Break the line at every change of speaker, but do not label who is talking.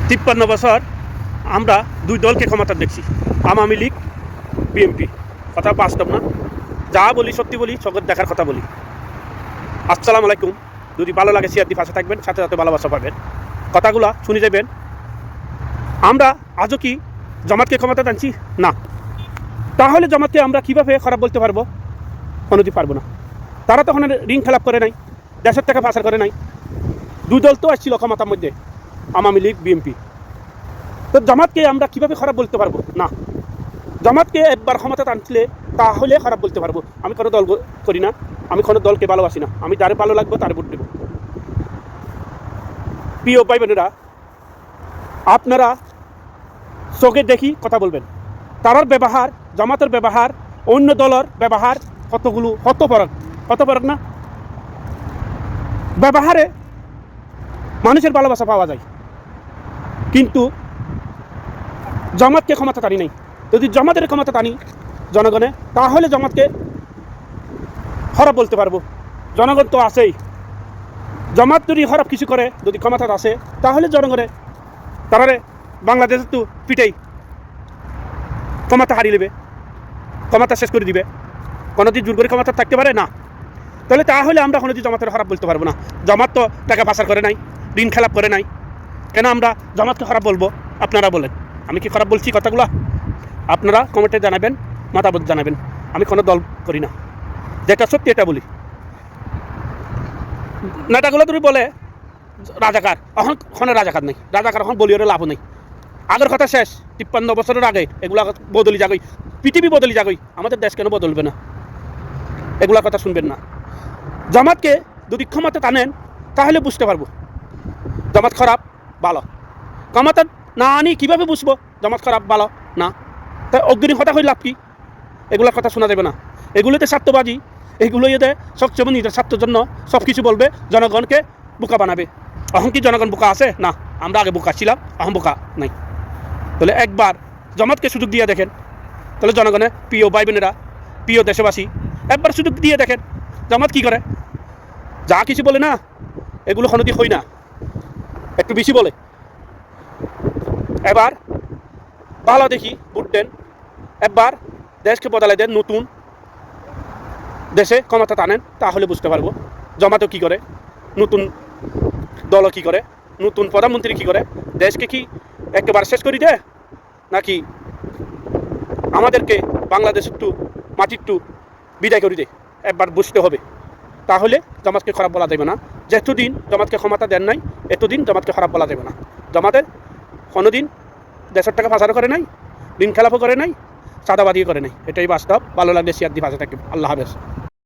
53 বছর আমরা দুই দলকে ক্ষমতা দেখছি, আওয়ামী লীগ, বিএনপি। কথা বাস্তব না, যা বলি সত্যি বলি, চোখের দেখার কথা বলি। আসসালামু আলাইকুম। যদি ভালো লাগে শেয়ার দিয়ে পাশে থাকবেন, সাথে সাথে ভালোবাসা পাবেন। কথাগুলো শুনে যাবেন। আমরা আজও কি জামাতকে ক্ষমতা টানছি? না। তাহলে জামাতকে আমরা কীভাবে খারাপ বলতে পারবো? কোনোদিন পারবো না। তারা তখন ঋণ খেলাপ করে নাই, দেশের টাকা পাচার করে নাই। দুই দল তো আসছিল ক্ষমতার মধ্যে, আওয়ামী লীগ, বিএনপি। তো জামাতকে আমরা কীভাবে খারাপ বলতে পারবো? না। জামাতকে একবার ক্ষমতা টানলে তাহলে খারাপ বলতে পারবো। আমি কোনো দল করি না, আমি কোনো দলকে ভালোবাসি না। আমি যারে ভালো লাগবে তারে ভোট দেব। প্রিয় ভাই বোনেরা, আপনারা চোখে দেখি কথা বলবেন। তারার ব্যবহার, জামাতের ব্যবহার, অন্য দলের ব্যবহার কত ফরক না? ব্যবহারে মানুষের ভালোবাসা পাওয়া যায়, কিন্তু জামাতকে ক্ষমতা টানি নাই। যদি জামাতের ক্ষমতা টানি জনগণে, তাহলে জামাতকে খারাপ বলতে পারবো। জনগণ তো আছেই। জামাত যদি খারাপ কিছু করে, যদি ক্ষমতা আসে, তাহলে জনগণে তারারে বাংলাদেশে তো পিটাই ক্ষমতা হারিয়ে নেবে, ক্ষমতা শেষ করে দিবে। কোনোদিন জোর করে ক্ষমতা থাকতে পারে না। তাহলে আমরা কোনোদিন জামাতের খারাপ বলতে পারবো না। জামাত তো টাকা পাচার করে নাই, ঋণ খেলাপ করে নাই, কেন আমরা জামাতকে খারাপ বলবো? আপনারা বলেন, আমি কি খারাপ বলছি? কথাগুলো আপনারা কমেন্টে জানাবেন, মতামত জানাবেন। আমি কোনো দল করি না, যেটা সত্যি এটা বলি। নেতাগুলো তুমি বলে রাজাকার, এখন রাজাকার নেই, রাজাকার এখন বলিওরে লাভ নেই। আগের কথা শেষ। 53 বছরের আগে এগুলা বদলি যাগই, পৃথিবী বদলি যাগই, আমাদের দেশ কেন বদলবে না? এগুলা কথা শুনবেন না। জামাতকে যদি ক্ষমতা টানেন, তাহলে বুঝতে পারবো জামাত খারাপ ভালো। ক্ষমতা না আনি কীভাবে বুঝবো জামাত খারাপ ভালো না? তাই অগ্নি কথা হয়ে লাভ কি? এগুলোর কথা শোনা যাবে না। এগুলোতে স্বার্থবাদী, এগুলোতে সবচেয়ে নিজের স্বার্থের জন্য সব কিছু বলবে, জনগণকে বোকা বানাবে। এখন কি জনগণ বোকা আছে? না, আমরা আগে বোকা ছিলাম, এখন বোকা নাই। তাহলে একবার জামাতকে সুযোগ দিয়ে দেখেন। তাহলে জনগণের প্রিয় ভাই বোনেরা, প্রিয় দেশবাসী, একবার সুযোগ দিয়ে দেখেন জামাত কী করে। যা কিছু বলে না, এগুলো কোনোদিন হই না, একটু বেশি বলে। এবার ভালো দেখি ভোট দেন, একবার দেশকে বদলাই দেন, নতুন দেশে ক্ষমতা টানেন, তাহলে বুঝতে পারবো জামাতও কী করে, নতুন দলও কী করে, নতুন প্রধানমন্ত্রী কী করে। দেশকে কি একেবারে শেষ করে দেয়, নাকি আমাদেরকে বাংলাদেশ একটু মাটি একটু বিদায় করে দেয়? একবার বুঝতে হবে। তাহলে জামাতকে খারাপ বলা যাবে না। যেতদিন জামাতকে ক্ষমতা দেন নাই, এতদিন জামাতকে খারাপ বলা যাবে না। জামাতের কোনোদিন দেশের টাকা পাচারও করে নাই, ঋণ খেলাপও করে নাই, চাঁদাবাদিও করে নাই। এটাই বাস্তব। ভালো লাগলে শেয়ার দিয়ে পাশে থাকবে। আল্লাহ হাফেজ।